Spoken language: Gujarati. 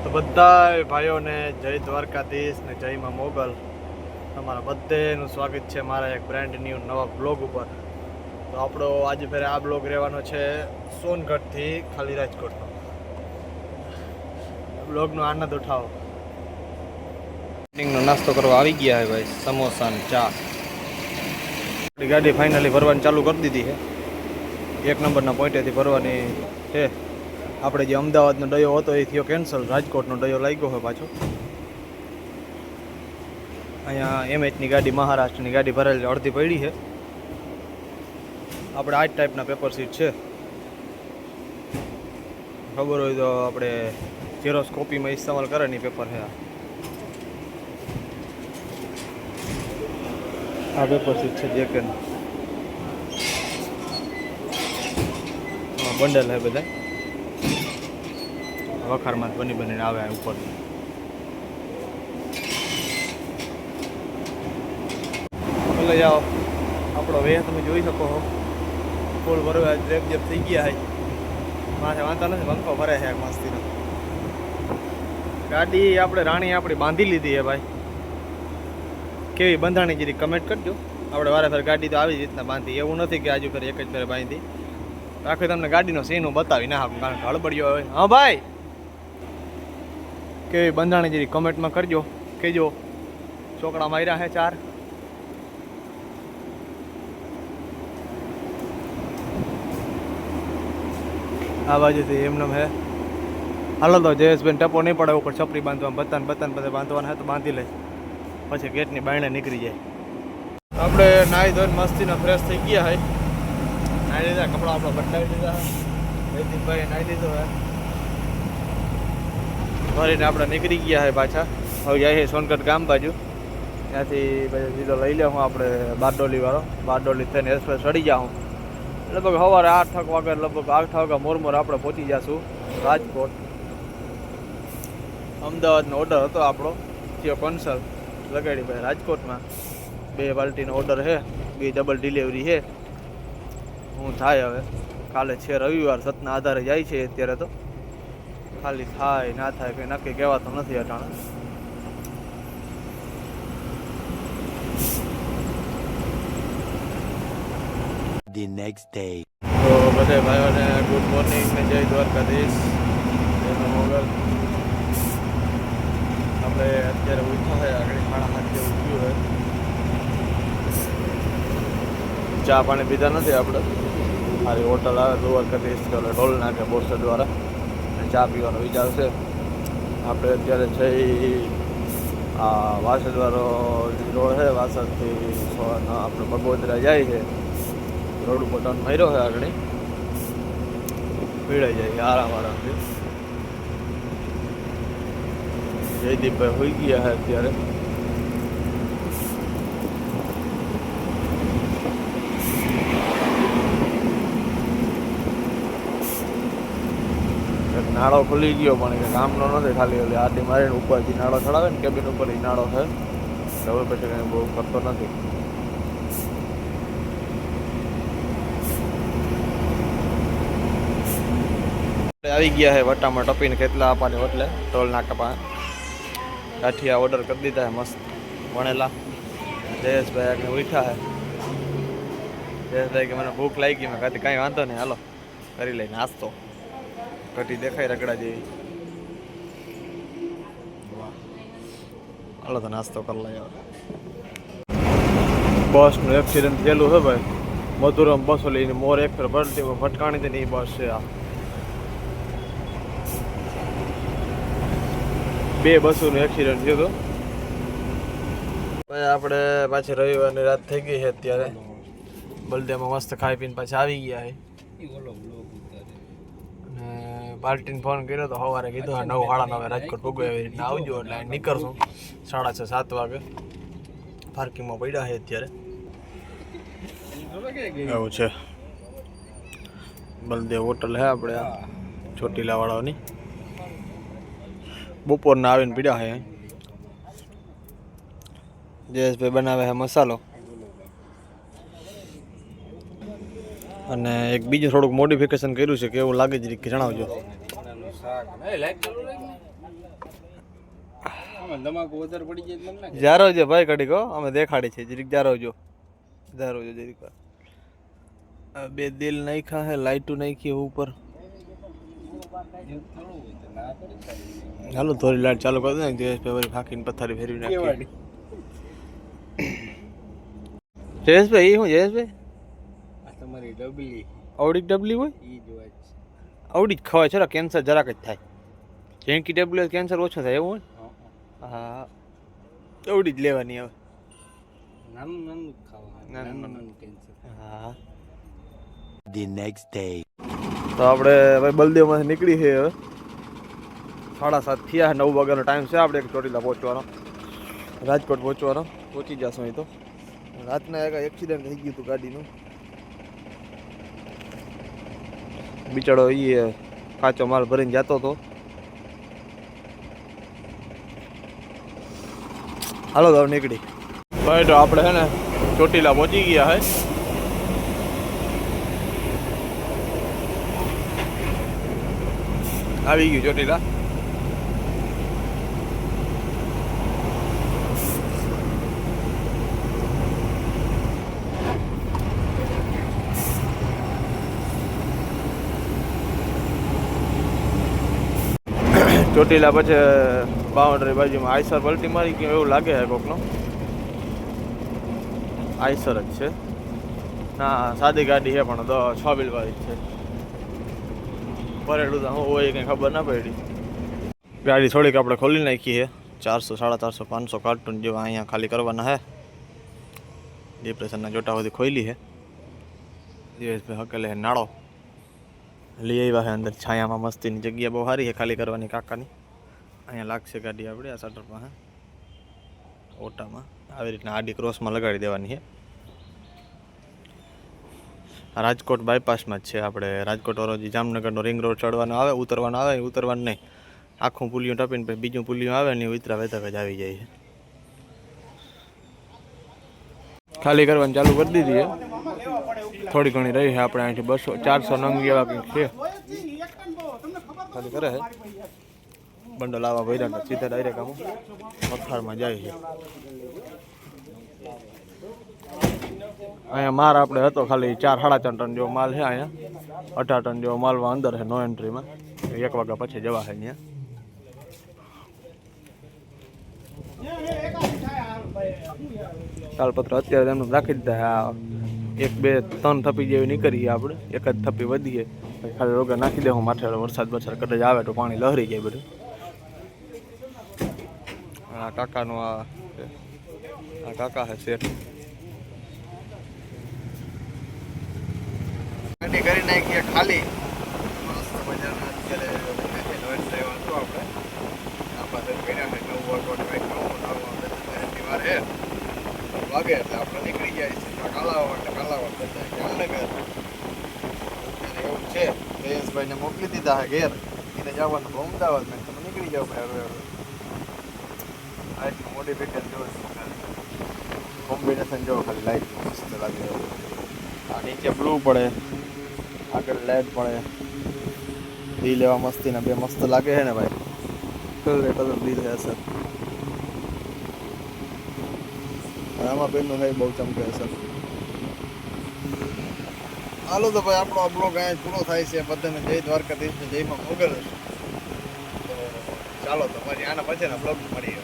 તો બધા ભાઈઓને જય દ્વારકાધીશ ને જય માં મોગલ. તમારા બધાનું સ્વાગત છે મારા એક બ્રાન્ડ ન્યૂ નવા બ્લોગ ઉપર. તો આપણો આજે ફેર આ બ્લોગ રહેવાનો છે સોનગઢથી ખાલી રાજકોટનો. બ્લોગનો આનંદ ઉઠાવો. મોર્નિંગનો નાસ્તો કરવા આવી ગયા છે ભાઈ, સમોસા ને ચા. આપણી ગાડી ફાઇનલી ભરવાની ચાલુ કરી દીધી છે. 1 નંબરના પોઈન્ટેથી ભરવાની છે. આપણે જે અમદાવાદનો ડયો હતો એ થયો કેન્સલ, રાજકોટનો ડયો લાગ્યો હોય પાછો. અહીંયા MHની ગાડી, મહારાષ્ટ્રની ગાડી ભરેલી અડધી પડી છે. આપણે આ જ ટાઈપના પેપર સીટ છે, ખબર હોય તો આપણે ઝેરોક્સ કોપીમાં ઇસ્તેમાલ કરે ને પેપર છે. આ પેપર સીટ છે જેકેન બંડલ છે બધા, વખારમાં બનીને આવે ઉપર. લઈ જાઓ આપણો વેહ તમે જોઈ શકો છો. ફૂલ ભરવા ડ્રેપ જેપ થઈ ગયા છે. માથે વાંધો નથી, પંખો ભરે છે મસ્તીનો. ગાડી આપણે રાણી આપણી બાંધી લીધી છે ભાઈ. કેવી બંધાણી જરી કમેન્ટ કરજો. આપણે વારે ફેર ગાડી તો આવી રીતના બાંધી, એવું નથી કે આજુ ફેર એક જ ફેરે બાંધી. આખી તમને ગાડીનો સીન હું બતાવી ના આપું, કારણ કે હળબડિયો હોય. હા ભાઈ, કેવી બંધાણી જરી કમેન્ટમાં કરજો, કહેજો. ચોકડા માર્યા છે 4. આ બાજુથી એમને હે. હાલો તો જયેશભાઈ ટપો નહીં પડે, ઉપર છપરી બાંધવા બતાન બધા બાંધવાના હે તો બાંધી લે, પછી ગેટની બાયણે નીકળી જાય. આપણે નાહી ધોઈને મસ્તીના ફ્રેશ થઈ ગયા હે. નાહી લીધા, કપડાં આપણા બદલાવી લીધા. જયદીપભાઈ નાહી લીધો હે, ભરીને આપણે નીકળી ગયા હે પાછા. હવે જાય છે સોનગઢ ગામ બાજુ. ત્યાંથી પછી સીધો લઈ લે હું આપણે બારડોલી વાળો. બારડોલી થઈને એક્સપ્રેસ ચડી જાઉં. લગભગ સવારે 8 વાગે, લગભગ 8 વાગે મોરમોર આપણે પહોંચી જઈશું રાજકોટ. અમદાવાદનો ઓર્ડર હતો આપણો, થયો કેન્સલ. લગાડી ભાઈ રાજકોટમાં 2 બાલ્ટીનો ઓર્ડર છે, 2 ડબલ ડિલિવરી છે. હું થાય હવે, કાલે છે રવિવાર, સતના આધારે જાય છે. અત્યારે તો ખાલી થાય ના થાય કંઈ નક્કી કહેવાતો નથી અટાણે. The next day. તો બધે ભાઈઓને ગુડ મોર્નિંગ ને જય દ્વારકાધીશ, જય મોગલ. આપણે અત્યારે ઉઠ્યા હોય, આગળ 7:30 જેવું થયું હોય. ચા પાણી પીધા નથી આપણે. મારી હોટલ આવે દ્વારકાધીશ ઢોલ નાખે બોરસદ દ્વારા, ચા પીવાનો વિચાર છે. આપણે અત્યારે છે આ વાસદવાળો રોડ છે, વાસદથી આપણે ભગવદરા જાય છે. રોડ ઉપર ટર્ન માર્યો છે, આગળ પીડાઈ જાય આરામથી. જયદીપભાઈ હોઈ ગયા છે અત્યારે. નાળો ખુલી ગયો, પણ કે કામનો નથી, ખાલી ઓલી આટી મારીને ઉપરથી નાળો ચડાવે ને કેબિન ઉપર, એ નાળો છે. હવે પછી કંઈ બહુ કરતો નથી. આવી ગયા છે વટામાં ટપીને કેટલા આપવાની એટલે ટોલ નાકા પાસે. ગાંઠિયા ઓર્ડર કરી દીધા છે મસ્ત વણેલા. જયેશભાઈ આગળ ઉઠ્યા છે. જયેશભાઈ કે મને ભૂખ લાગી. મેં કહેતી કાંઈ વાંધો નહીં, હાલો કરી લઈ નાસ્તો. કઢી દેખાય રગડા જેવી. હાલો તો નાસ્તો કરી લઈએ. બસનું એક્સિડન્ટ થયેલું છે ભાઈ. મધુરમ બસો લઈને મોર એક ફેર ભરતીમાં ભટકાણી હતી ને એ બસ છે આ. 2 બસોનું એક્સિડન્ટ થયું હતું. આપણે પાછી રવિવારની રાત થઈ ગઈ છે અત્યારે. બલદેમાં મસ્ત ખાઈ પીને પાછા આવી ગયા છે. અને પાર્ટીને ફોન કર્યો તો સવારે કીધું 9, 9:30 રાજકોટ ભોગવે એવી રીતના આવજો, એટલે નીકળશું 6:30, 7 વાગે. પાર્કિંગમાં પડ્યા છે અત્યારે. એવું છે બલદેવ હોટલ છે આપણે આ ચોટીલા વાળાની. બપોરના આવીને પીડ્યા છે. જયેશભાઈ બનાવે છે મસાલો, અને એક બીજું થોડુંક મોડિફિકેશન કર્યું છે. કેવું લાગે છે જણાવજો. ધમાકો વધારે પડી જાય મને ના જારો જો ભાઈ કડી કહો અમે દેખાડી છે જરીક જારો જો જરીક આ બે દિલ નાખ્યા હે લાઈટું નાખી ઉપર ચાલો થોડી લાઈટ ચાલુ કરી દે જયેશભાઈ ફાંકીને પથારી ફેરવી નાખી જયેશભાઈ એ શું જયેશભાઈ આ તમારી ડબલી અવડી ડબલી હોય ઈ જ વાત છે. અવડી જ ખવાય છે કેન્સર જરાક જ થાય જેન્કી ડબલ્યુ કેન્સર ઓછો થાય એવું હોય હા, હા અવડી જ લેવાની હવે નાનું નાનું જ ખાવાનું નાનું નાનું નાનું કેન્સર હા The next day. તો આપણે ભાઈ બલદેવમાંથી નીકળી છે હવે 7:30 થયા 9 વાગ્યાનો ટાઈમ છે આપણે એક ચોટીલા પહોંચવાનો રાજકોટ પહોંચવાનો પહોંચી જશું અહીં તો રાતના એક એક્સિડન્ટ થઈ ગયું હતું ગાડીનું બિચારો એ કાચો માલ ભરીને જતો હતો હાલો તો નીકળી ભાઈ તો આપણે હે ને ચોટીલા પહોંચી ગયા હે આવી ગયું ચોટીલા ચોટીલા પછી બાઉન્ડ્રી બાજુમાં આઈસર પલટી મારી ગયું એવું લાગે છે કોકનો આઈસર જ છે ના સાદી ગાડી છે પણ 6 વ્હીલ વાળી છે પરેડું તો હું હોય કંઈ ખબર ના પડી ગાડી થોડીક આપણે ખોલી નાખી છે 400 450 500 કાર્ટૂન જેવા અહીંયા ખાલી કરવાના છે ડિપ્રેશનના જોટા સુધી ખોલી છે જયેશભાઈ હકેલે નાળો લઈ આવ્યા છે અંદર છાયામાં મસ્તીની જગ્યા બહુ સારી છે ખાલી કરવાની કાકાની અહીંયા લાગશે ગાડી આપણે આ શટર પાસે ઓટામાં આવી રીતના આડી ક્રોસમાં લગાડી દેવાની છે રાજકોટ બાયપાસમાં જ છે આપણે રાજકોટ વાળો જે જામનગરનો રિંગ રોડ ચડવાનો આવે ઉતરવાનું નહીં આખું પુલિયું ટપીને પછી બીજું પુલિયું આવે ને ઉતરા વેતક જ આવી જાય છે ખાલી કરવાની ચાલુ કરી દીધી છે થોડી ઘણી રહી છે આપણે અહીંથી 400 નંગ જેવા કંઈક છે ખાલી કરે છે બંડલ આવા ભર્યા સીધા ડાયરેક્ટ આમ મથારમાં જાય છે અહીંયા માર આપણે હતો ખાલી 4-4.5 ટન જેવો માલ છે અહીંયા 18 ટન જેવો માલમાં અંદર છે નો એન્ટ્રીમાં 1 વાગ્યા પછી જવા છે અહીંયા તાલપત્ર અત્યારે એમનું રાખી દીધા 1-2 3 થપ્પી જેવી નીકળીએ આપણે એક જ થપ્પી વધીએ ખાલી રોગે નાખી દે હું માથે વરસાદ કદાચ આવે તો પાણી લહરી જાય બધું આ કાકાનું આ કાકા છે શેઠ ગાડી કરી નાખીએ ખાલી મસ્ત મજાના અત્યારે નોઈસ ડ્રાઈવર હતું આપણે આ પાસે કર્યા છે 9 વાર હે વાગે એટલે આપણે નીકળી જાય છે કાલાવડ જામનગર અત્યારે એવું છે જયેશભાઈને મોકલી દીધા છે ઘેર એને જવાનું તો અમદાવાદ મેં તમે નીકળી જાઓ ભાઈ હવે લાઇટનું મોડિફિકેશન જોવો કોમ્બિનેશન જોવો ખાલી લાઇટનું મસ્ત લાગે આ નીચે બ્લુ પડે આગળ લાઇટ પડે દી લેવા મસ્તીના બે મસ્ત લાગે છે ને ભાઈ કલર દી છે સર આમાં પેનનું ભાઈ બહુ ચમકે સર હાલો તો ભાઈ આપણો આ બ્લોગ અહીંયા પૂરો થાય છે બધાને જય દ્વારકાધીશ જય માં મોગલ તો ચાલો તો પછી આના પછીના બ્લોગ મળીએ